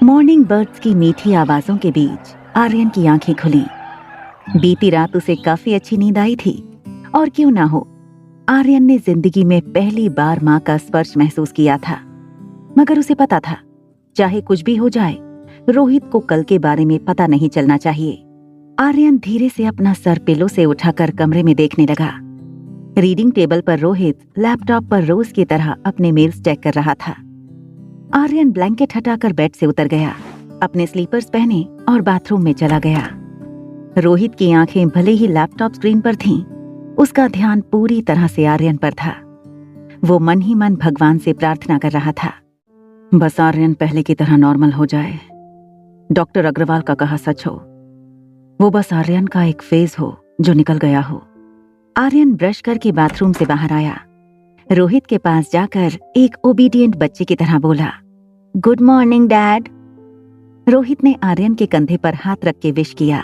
Morning birds की मीठी आवाजों के बीच आर्यन की आंखें खुली। बीती रात उसे काफी अच्छी नींद आई थी, और क्यों ना हो, आर्यन ने जिंदगी में पहली बार माँ का स्पर्श महसूस किया था। मगर उसे पता था, चाहे कुछ भी हो जाए, रोहित को कल के बारे में पता नहीं चलना चाहिए। आर्यन धीरे से अपना सर पिलो से उठाकर कमरे में देखने लगा। रीडिंग टेबल पर रोहित लैपटॉप पर रोज की तरह अपने मेल्स चेक कर रहा था। आर्यन ब्लैंकेट हटाकर बेड से उतर गया, अपने स्लीपर्स पहने और बाथरूम में चला गया। रोहित की आंखें भले ही लैपटॉप स्क्रीन पर थीं, उसका ध्यान पूरी तरह से आर्यन पर था। वो मन ही मन भगवान से प्रार्थना कर रहा था, बस आर्यन पहले की तरह नॉर्मल हो जाए। डॉक्टर अग्रवाल का कहा सच हो, वो बस आर्यन का एक फेज हो जो निकल गया हो। आर्यन ब्रश करके बाथरूम से बाहर आया। रोहित के पास जाकर एक ओबीडिएंट बच्चे की तरह बोला, गुड मॉर्निंग डैड। रोहित ने आर्यन के कंधे पर हाथ रख के विश किया।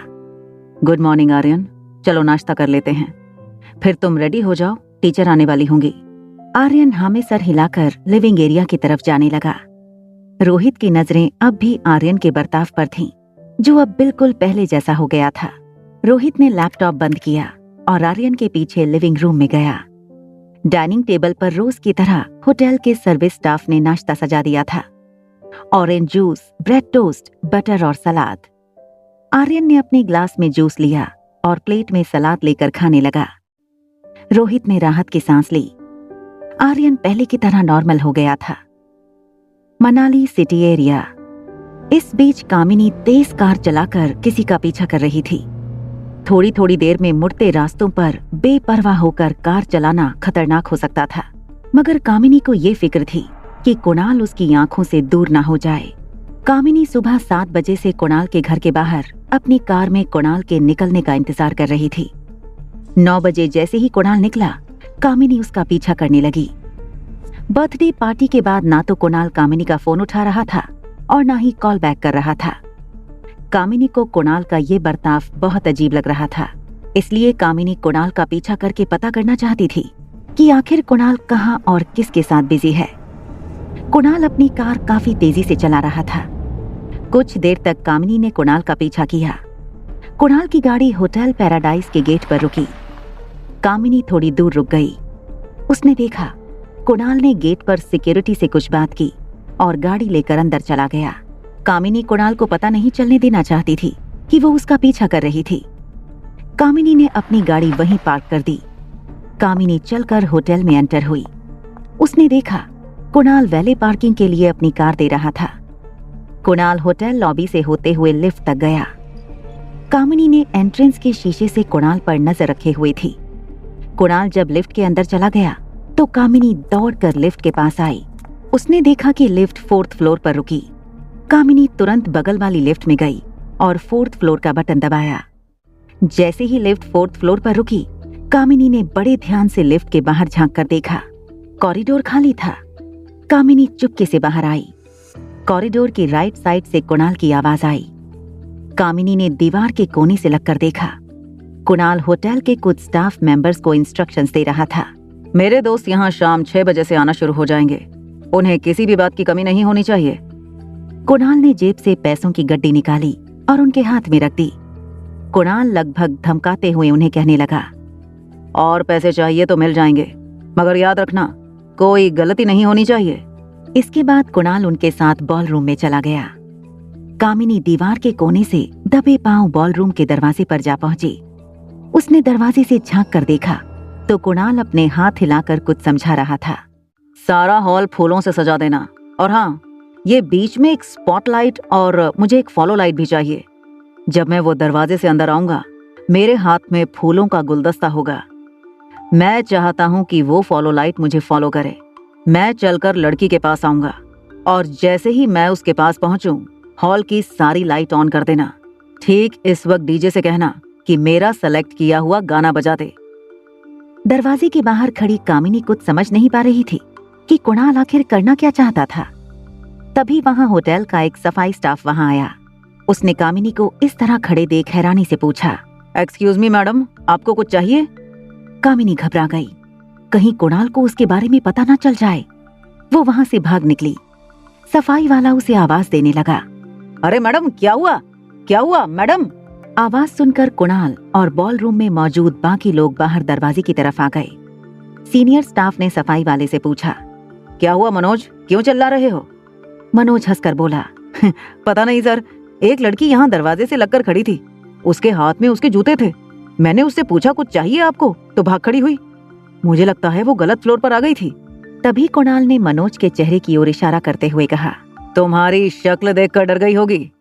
गुड मॉर्निंग आर्यन, चलो नाश्ता कर लेते हैं, फिर तुम रेडी हो जाओ, टीचर आने वाली होंगी। आर्यन हाँ में सर हिलाकर लिविंग एरिया की तरफ जाने लगा। रोहित की नजरें अब भी आर्यन के बर्ताव पर थीं, जो अब बिल्कुल पहले जैसा हो गया था। रोहित ने लैपटॉप बंद किया और आर्यन के पीछे लिविंग रूम में गया। डाइनिंग टेबल पर रोज की तरह होटल के सर्विस स्टाफ ने नाश्ता सजा दिया था। Orange juice, bread toast, butter और सलाद। आर्यन ने अपने ग्लास में जूस लिया और प्लेट में सलाद लेकर खाने लगा। रोहित ने राहत की सांस ली। आर्यन पहले की तरह नॉर्मल हो गया था। Manali city area. इस बीच कामिनी तेज कार चलाकर किसी का पीछा कर रही थी। थोड़ी थोड़ी देर में मुड़ते रास्तों पर बेपरवाह होकर कार चलाना खतरनाक हो सकता था, मगर कामिनी को ये फिक्र थी कि कुणाल उसकी आंखों से दूर ना हो जाए। कामिनी सुबह 7 बजे से कुणाल के घर के बाहर अपनी कार में कुणाल के निकलने का इंतजार कर रही थी। 9 बजे जैसे ही कुणाल निकला, कामिनी उसका पीछा करने लगी। बर्थडे पार्टी के बाद ना तो कुणाल कामिनी का फोन उठा रहा था और ना ही कॉल बैक कर रहा था। कामिनी को कुणाल का ये बर्ताव बहुत अजीब लग रहा था, इसलिए कामिनी कुणाल का पीछा करके पता करना चाहती थी कि आखिर कुणाल कहाँ और किसके साथ बिजी है। कुणाल अपनी कार काफी तेजी से चला रहा था। कुछ देर तक कामिनी ने कुणाल का पीछा किया। कुणाल की गाड़ी होटल पैराडाइज के गेट पर रुकी। कामिनी थोड़ी दूर रुक गई। उसने देखा कुणाल ने गेट पर सिक्योरिटी से कुछ बात की और गाड़ी लेकर अंदर चला गया। कामिनी कुणाल को पता नहीं चलने देना चाहती थी कि वो उसका पीछा कर रही थी। कामिनी ने अपनी गाड़ी वहीं पार्क कर दी। कामिनी चलकर होटल में एंटर हुई। उसने देखा कुणाल वैले पार्किंग के लिए अपनी कार दे रहा था। कुणाल होटल लॉबी से होते हुए लिफ्ट तक गया। कामिनी ने एंट्रेंस के शीशे से कुणाल पर नजर रखे हुए थी। कुणाल जब लिफ्ट के अंदर चला गया तो कामिनी दौड़कर लिफ्ट के पास आई। उसने देखा कि लिफ्ट 4th फ्लोर पर रुकी। कामिनी तुरंत बगल वाली लिफ्ट में गई और 4th फ्लोर का बटन दबाया। जैसे ही लिफ्ट 4th फ्लोर पर रुकी, कामिनी ने बड़े ध्यान से लिफ्ट के बाहर झांक कर देखा। कॉरिडोर खाली था। कामिनी चुपके से बाहर आई। कॉरिडोर की राइट साइड से कुणाल की आवाज आई। कामिनी ने दीवार के कोने से लगकर देखा। कुणाल होटल के कुछ स्टाफ मेंबर्स को इंस्ट्रक्शंस दे रहा था। मेरे दोस्त यहाँ शाम 6 बजे से आना शुरू हो जाएंगे, उन्हें किसी भी बात की कमी नहीं होनी चाहिए। कुणाल ने जेब से पैसों की गड्डी निकाली और उनके हाथ में रख दी। कुणाल लगभग धमकाते हुए उन्हें कहने लगा, और पैसे चाहिए तो मिल जाएंगे, मगर याद रखना कोई गलती नहीं होनी चाहिए। इसके बाद कुणाल उनके साथ बॉलरूम में चला गया। कामिनी दीवार के कोने से दबे पांव बॉलरूम के दरवाजे पर जा पहुंची। उसने दरवाजे से झांक कर देखा तो कुणाल अपने हाथ हिलाकर कुछ समझा रहा था। सारा हॉल फूलों से सजा देना, और हाँ, ये बीच में एक स्पॉटलाइट और मुझे एक फॉलो लाइट भी चाहिए। जब मैं वो दरवाजे से अंदर आऊंगा, मेरे हाथ में फूलों का गुलदस्ता होगा। मैं चाहता हूं कि वो फॉलो लाइट मुझे फॉलो करे। मैं चलकर लड़की के पास आऊंगा और जैसे ही मैं उसके पास पहुंचूं, हॉल की सारी लाइट ऑन कर देना। ठीक इस वक्त डीजे से कहना कि मेरा सेलेक्ट किया हुआ गाना बजा दे। दरवाजे के बाहर खड़ी कामिनी कुछ समझ नहीं पा रही थी कि कुणाल आखिर करना क्या चाहता था। तभी वहां होटल का एक सफाई स्टाफ वहां आया। उसने कामिनी को इस तरह खड़े देख हैरानी से पूछा, एक्सक्यूज मी मैडम, आपको कुछ चाहिए? कामिनी घबरा गई, कहीं कुणाल को उसके बारे में पता ना चल जाए। वो वहां से भाग निकली। सफाई वाला उसे आवाज देने लगा, अरे मैडम, क्या हुआ मैडम? आवाज सुनकर कुणाल और बॉल रूम में मौजूद बाकी लोग बाहर दरवाजे की तरफ आ गए। सीनियर स्टाफ ने सफाई वाले से पूछा, क्या हुआ मनोज, क्यों चिल्ला रहे हो? मनोज हंसकर बोला, पता नहीं सर, एक लड़की यहाँ दरवाजे से लगकर खड़ी थी, उसके हाथ में उसके जूते थे। मैंने उससे पूछा कुछ चाहिए आपको, तो भाग खड़ी हुई। मुझे लगता है वो गलत फ्लोर पर आ गई थी। तभी कुणाल ने मनोज के चेहरे की ओर इशारा करते हुए कहा, तुम्हारी शक्ल देखकर डर गई होगी।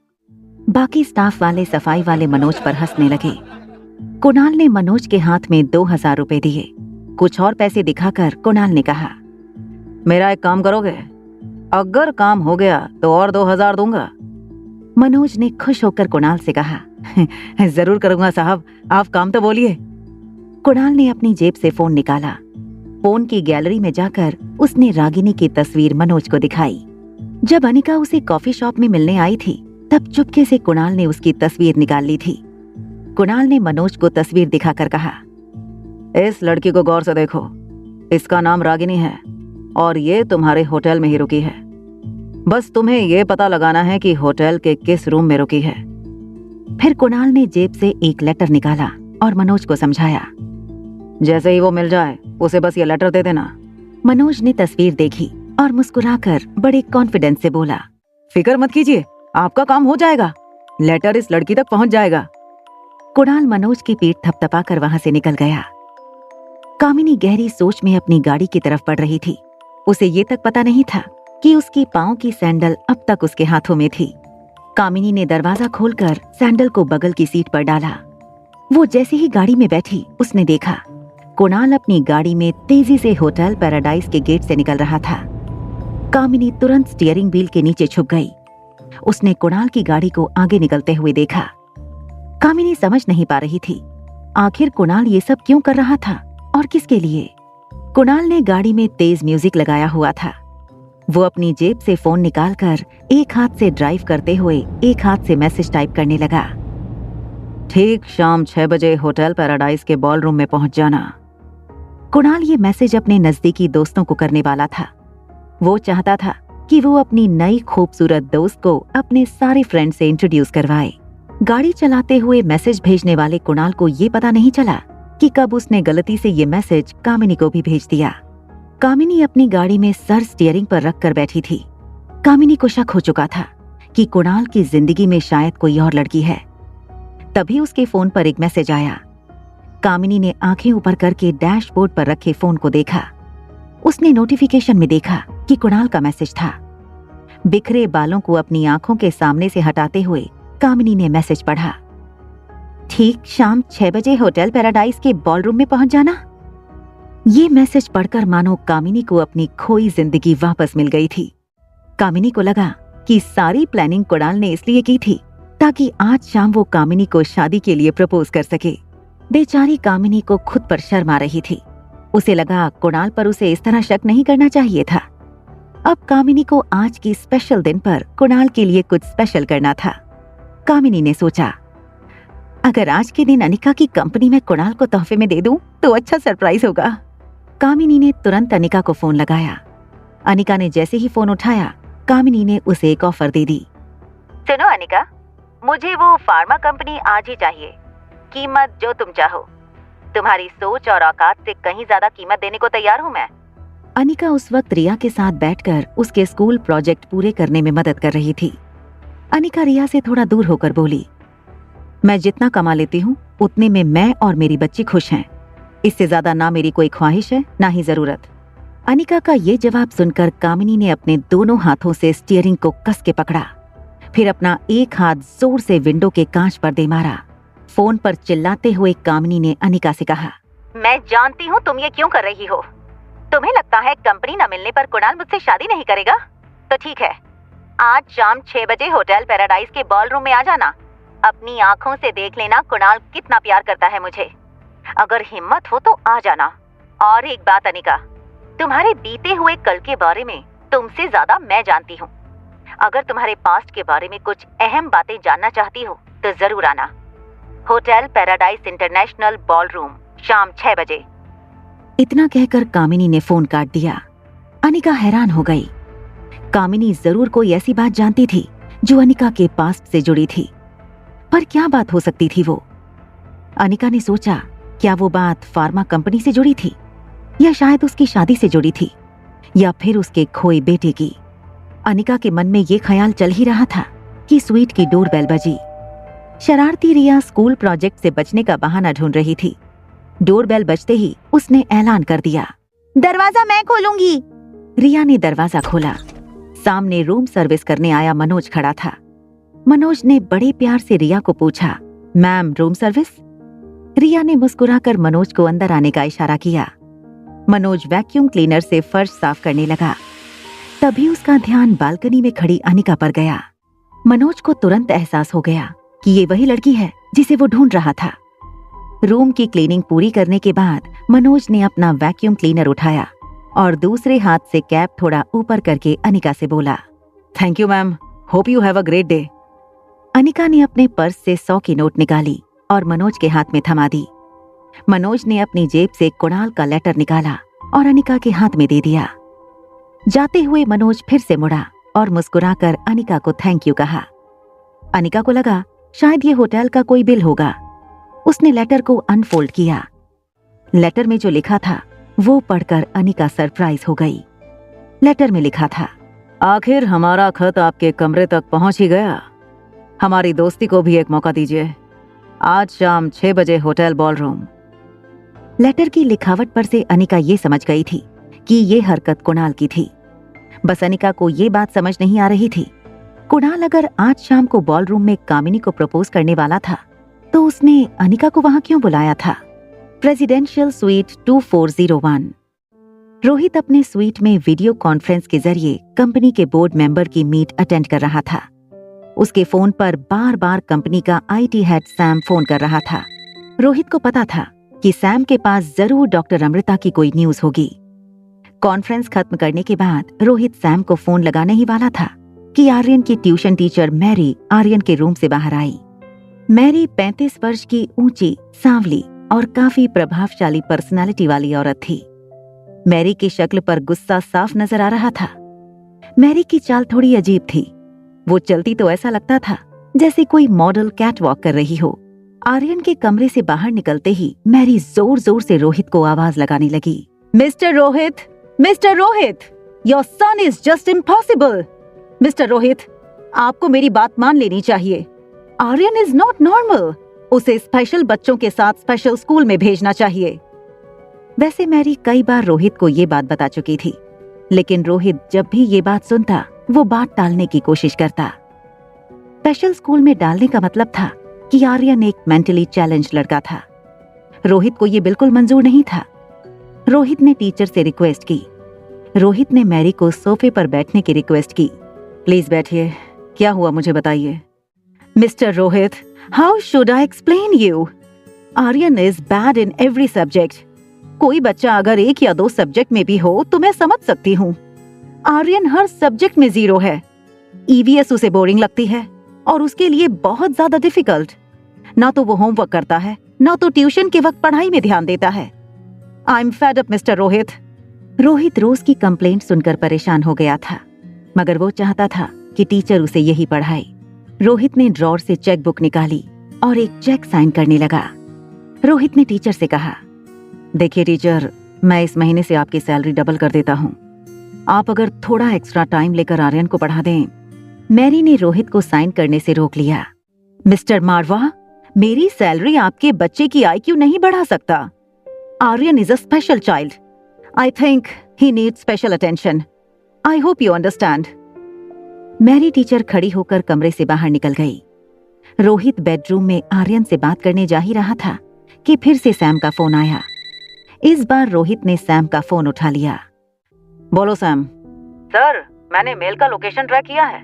बाकी स्टाफ वाले सफाई वाले मनोज पर हंसने लगे। कुणाल ने मनोज के हाथ में 2000 रुपए दिए। कुछ और पैसे दिखाकर कुणाल ने कहा, मेरा एक काम करोगे? अगर काम हो गया तो और 2000 दूंगा। मनोज ने खुश होकर कुणाल से कहा, जरूर करूंगा साहब, आप काम तो बोलिए। कुणाल ने अपनी जेब से फोन निकाला। फोन की गैलरी में जाकर उसने रागिनी की तस्वीर मनोज को दिखाई। जब अनिका उसे कॉफी शॉप में मिलने आई थी, तब चुपके से कुणाल ने उसकी तस्वीर निकाल ली थी। कुणाल ने मनोज को तस्वीर दिखाकर कहा, इस लड़की को गौर से देखो, इसका नाम रागिनी है और ये तुम्हारे होटल में ही रुकी है। बस तुम्हें ये पता लगाना है कि होटल के किस रूम में रुकी है। फिर कुणाल ने जेब से एक लेटर निकाला और मनोज को समझाया, जैसे ही वो मिल जाए उसे बस ये लेटर दे देना। मनोज ने तस्वीर देखी और मुस्कुराकर बड़े कॉन्फिडेंस से बोला, फिक्र मत कीजिए, आपका काम हो जाएगा, लेटर इस लड़की तक पहुंच जाएगा। कुणाल मनोज की पीठ थपथपाकर वहां से निकल गया। कामिनी गहरी सोच में अपनी गाड़ी की तरफ बढ़ रही थी। उसे ये तक पता नहीं था कि उसकी पांव की सैंडल अब तक उसके हाथों में थी। कामिनी ने दरवाजा खोलकर सैंडल को बगल की सीट पर डाला। वो जैसे ही गाड़ी में बैठी, उसने देखा कुणाल अपनी गाड़ी में तेजी से होटल पैराडाइज के गेट से निकल रहा था। कामिनी तुरंत स्टीयरिंग व्हील के नीचे छुप गई। उसने कुणाल की गाड़ी को आगे निकलते हुए देखा। कामिनी समझ नहीं पा रही थी आखिर कुणाल ये सब क्यों कर रहा था और किसके लिए। कुणाल ने गाड़ी में तेज म्यूजिक लगाया हुआ था। वो अपनी जेब से फोन निकालकर एक हाथ से ड्राइव करते हुए एक हाथ से मैसेज टाइप करने लगा, ठीक शाम 6 बजे होटल पैराडाइज के बॉल रूम में पहुंच जाना। कुणाल ये मैसेज अपने नजदीकी दोस्तों को करने वाला था। वो चाहता था कि वो अपनी नई खूबसूरत दोस्त को अपने सारे फ्रेंड से इंट्रोड्यूस करवाए। गाड़ी चलाते हुए मैसेज भेजने वाले कुणाल को ये पता नहीं चला कि कब उसने गलती से ये मैसेज कामिनी को भी भेज दिया। कामिनी अपनी गाड़ी में सर स्टीयरिंग पर रखकर बैठी थी। कामिनी को शक हो चुका था कि कुणाल की जिंदगी में शायद कोई और लड़की है। तभी उसके फोन पर एक मैसेज आया। कामिनी ने आंखें ऊपर करके डैशबोर्ड पर रखे फोन को देखा। उसने नोटिफिकेशन में देखा कि कुणाल का मैसेज था। बिखरे बालों को अपनी आंखों के सामने से हटाते हुए कामिनी ने मैसेज पढ़ा, ठीक शाम 6 बजे होटल पैराडाइज के बॉलरूम में पहुंच जाना। ये मैसेज पढ़कर मानो कामिनी को अपनी खोई जिंदगी वापस मिल गई थी। कामिनी को लगा कि सारी प्लानिंग कुणाल ने इसलिए की थी ताकि आज शाम वो कामिनी को शादी के लिए प्रपोज कर सके। बेचारी कामिनी को खुद पर शर्म आ रही थी। उसे लगा कुणाल पर उसे इस तरह शक नहीं करना चाहिए था। अब कामिनी को आज की स्पेशल दिन पर कुणाल के लिए कुछ स्पेशल करना था। कामिनी ने सोचा, अगर आज के दिन अनिका की कंपनी में कुणाल को तोहफे में दे दूं तो अच्छा सरप्राइज होगा। कामिनी ने तुरंत अनिका को फोन लगाया। अनिका ने जैसे ही फोन उठाया, कामिनी ने उसे एक ऑफर दे दी। सुनो अनिका, मुझे वो फार्मा कंपनी आज ही चाहिए, कीमत जो तुम चाहो। तुम्हारी सोच और औकात से कहीं ज्यादा कीमत देने को तैयार हूँ मैं। अनिका उस वक्त रिया के साथ बैठकर उसके स्कूल प्रोजेक्ट पूरे करने में मदद कर रही थी। अनिका रिया से थोड़ा दूर होकर बोली, मैं जितना कमा लेती हूँ उतने में मैं और मेरी बच्ची खुश हैं। इससे ज्यादा ना मेरी कोई ख्वाहिश है ना ही जरूरत। अनिका का ये जवाब सुनकर कामिनी ने अपने दोनों हाथों से स्टीयरिंग को कस के पकड़ा। फिर अपना एक हाथ जोर से विंडो के कांच पर दे मारा। फोन पर चिल्लाते हुए कामिनी ने अनिका से कहा, मैं जानती हूँ तुम ये क्यों कर रही हो। तुम्हें लगता है कंपनी न मिलने पर कुणाल मुझसे शादी नहीं करेगा? तो ठीक है, आज शाम 6 बजे होटल पैराडाइज के बॉलरूम में आ जाना। अपनी आंखों से देख लेना कुणाल कितना प्यार करता है मुझे। अगर हिम्मत हो तो आ जाना। और एक बात अनिका, तुम्हारे बीते हुए कल के बारे में तुमसे ज्यादा मैं जानती हूँ। अगर तुम्हारे पास्ट के बारे में कुछ अहम बातें जानना चाहती हो तो जरूर आना। होटल पैराडाइज इंटरनेशनल बॉलरूम, शाम 6 बजे। इतना कहकर कामिनी ने फोन काट दिया। अनिका हैरान हो गई। कामिनी जरूर कोई ऐसी बात जानती थी जो अनिका के पास्ट से जुड़ी थी। पर क्या बात हो सकती थी वो? अनिका ने सोचा, क्या वो बात फार्मा कंपनी से जुड़ी थी, या शायद उसकी शादी से जुड़ी थी, या फिर उसके खोए बेटे की। अनिका के मन में ये ख्याल चल ही रहा था कि स्वीट की डोरबेल बजी। शरारती रिया स्कूल प्रोजेक्ट से बचने का बहाना ढूंढ रही थी। डोरबेल बजते ही उसने ऐलान कर दिया, दरवाजा मैं खोलूंगी। रिया ने दरवाजा खोला। सामने रूम सर्विस करने आया मनोज खड़ा था। मनोज ने बड़े प्यार से रिया को पूछा, मैम रूम सर्विस? रिया ने मुस्कुराकर मनोज को अंदर आने का इशारा किया। मनोज वैक्यूम क्लीनर से फर्श साफ करने लगा। तभी उसका ध्यान बालकनी में खड़ी अनिका पर गया। मनोज को तुरंत एहसास हो गया कि ये वही लड़की है जिसे वो ढूंढ रहा था। रूम की क्लीनिंग पूरी करने के बाद मनोज ने अपना वैक्यूम क्लीनर उठाया और दूसरे हाथ से कैप थोड़ा ऊपर करके अनिका से बोला, thank you ma'am, hope you have a great day. Anika ने अपने पर्स से 100 की नोट निकाली और मनोज के हाथ में थमा दी। मनोज ने अपनी जेब से कुणाल का लेटर निकाला और अनिका के हाथ में दे दिया। जाते हुए मनोज फिर से मुड़ा और मुस्कुराकर अनिका को थैंक यू कहा। अनिका को लगा शायद ये होटल का कोई बिल होगा। उसने लेटर को अनफोल्ड किया। लेटर में जो लिखा था वो पढ़कर अनिका सरप्राइज हो गई। लेटर में लिखा था, आखिर हमारा खत आपके कमरे तक पहुंच ही गया। हमारी दोस्ती को भी एक मौका दीजिए। आज शाम 6 बजे होटल बॉलरूम। लेटर की लिखावट पर से अनिका ये समझ गई थी कि ये हरकत कुणाल की थी। बस अनिका को ये बात समझ नहीं आ रही थी, कुणाल अगर आज शाम को बॉलरूम में कामिनी को प्रपोज करने वाला था तो उसने अनिका को वहां क्यों बुलाया था? Presidential suite 2401। रोहित अपने स्वीट में वीडियो कॉन्फ्रेंस के जरिए कंपनी के बोर्ड मेंबर की मीट अटेंड कर रहा था। उसके फोन पर बार बार कंपनी का आईटी हेड सैम फोन कर रहा था। रोहित को पता था कि सैम के पास जरूर डॉक्टर अमृता की कोई न्यूज होगी। कॉन्फ्रेंस खत्म करने के बाद रोहित सैम को फोन लगाने ही वाला था कि आर्यन की ट्यूशन टीचर मैरी आर्यन के रूम से बाहर आई। मैरी 35 वर्ष की ऊंची, सांवली और काफी प्रभावशाली पर्सनालिटी वाली औरत थी। मैरी की शक्ल पर गुस्सा साफ नजर आ रहा था। मैरी की चाल थोड़ी अजीब थी। वो चलती तो ऐसा लगता था जैसे कोई मॉडल कैट वॉक कर रही हो। आर्यन के कमरे से बाहर निकलते ही मैरी जोर जोर से रोहित को आवाज लगाने लगी, mister Rohit, mister Rohit, your son is just impossible. Mister Rohit, आपको मेरी बात मान लेनी चाहिए। Aryan is not normal. उसे स्पेशल बच्चों के साथ स्पेशल स्कूल में भेजना चाहिए। वैसे मैरी कई बार रोहित को ये बात बता चुकी थी, लेकिन रोहित जब भी ये बात सुनता वो बात टालने की कोशिश करता। स्पेशल स्कूल में डालने का मतलब था कि आर्यन एक मेंटली चैलेंज लड़का था। रोहित को ये बिल्कुल मंजूर नहीं था। रोहित ने टीचर से रिक्वेस्ट की। रोहित ने मैरी को सोफे पर बैठने की रिक्वेस्ट की। प्लीज बैठिए, क्या हुआ मुझे बताइए। Mister Rohit, how should I explain you? Aryan is bad in every subject. कोई बच्चा अगर 1 या 2 सब्जेक्ट में भी हो तो मैं समझ सकती हूँ। आर्यन हर सब्जेक्ट में 0 है। ईवीएस उसे बोरिंग लगती है और उसके लिए बहुत ज्यादा डिफिकल्ट। ना तो वो होमवर्क करता है, ना तो ट्यूशन के वक्त पढ़ाई में ध्यान देता है। I am fed up Mister Rohit. Rohit रोज की कंप्लेंट सुनकर परेशान हो गया था, मगर वो चाहता था कि टीचर उसे यही पढ़ाए। रोहित ने ड्रॉर से चेक बुक निकाली और एक चेक साइन करने लगा। रोहित ने टीचर से कहा, देखिए टीचर, मैं इस महीने से आपकी सैलरी डबल कर देता हूँ। आप अगर थोड़ा एक्स्ट्रा टाइम लेकर आर्यन को पढ़ा दें। मैरी ने रोहित को साइन करने से रोक लिया। मिस्टर मारवा, मेरी सैलरी आपके बच्चे की आईक्यू नहीं बढ़ा सकता। Aryan is a special child. I think he needs special attention. I hope you understand. Mary teacher खड़ी होकर कमरे से बाहर निकल गई। रोहित बेडरूम में आर्यन से बात करने जा ही रहा था कि फिर से सैम का फोन आया। इस बार रोहित ने सैम का फोन उठा लिया। बोलो सैम। सर, मैंने मेल का लोकेशन ट्रैक किया है।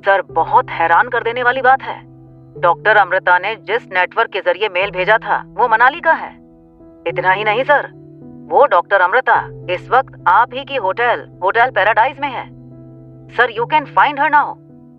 सर, बहुत हैरान कर देने वाली बात है। डॉक्टर अमृता ने जिस नेटवर्क के जरिए मेल भेजा था वो मनाली का है। इतना ही नहीं सर, वो डॉक्टर अमृता इस वक्त आप ही की होटल पैराडाइज में है। Sir, you can find her now.